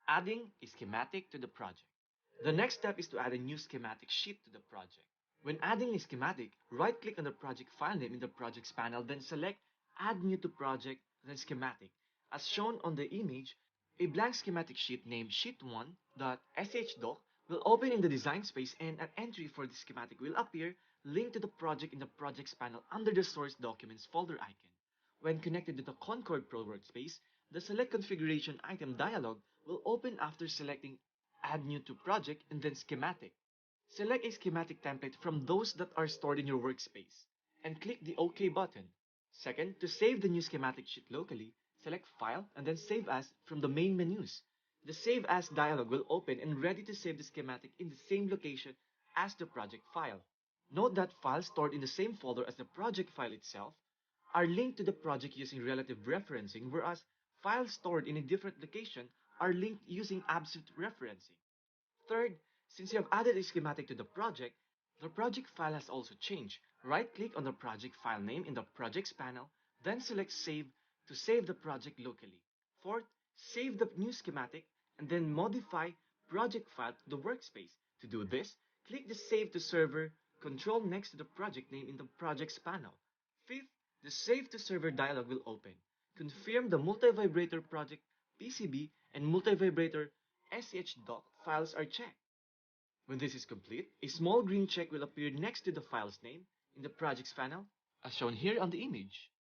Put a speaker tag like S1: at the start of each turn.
S1: Adding a schematic to the project. The next step is to add a new schematic sheet to the project. When adding a schematic, right-click on the project file name in the projects panel, then select Add New to Project, then Schematic. As shown on the image, a blank schematic sheet named sheet1.shdoc will open in the design space, and an entry for the schematic will appear linked to the project in the projects panel under the Source Documents folder icon. When connected to the Concord Pro workspace, the Select Configuration item dialog will open after selecting Add New to Project and then Schematic. Select a schematic template from those that are stored in your workspace and click the OK button. Second, to save the new schematic sheet locally, select File and then Save As from the main menus. The Save As dialog will open and ready to save the schematic in the same location as the project file. Note that files stored in the same folder as the project file itself are linked to the project using relative referencing, whereas files stored in a different location are linked using absolute referencing. Third, since you have added a schematic to the project file has also changed. Right-click on the project file name in the Projects panel, then select Save to save the project locally. Fourth, save the new schematic and then modify project file to the workspace. To do this, click the Save to Server control next to the project name in the Projects panel. Fifth, the Save to Server dialog will open. Confirm the multi-vibrator project PCB and multi-vibrator SH.doc files are checked. When this is complete, a small green check will appear next to the file's name in the projects panel, as shown here on the image.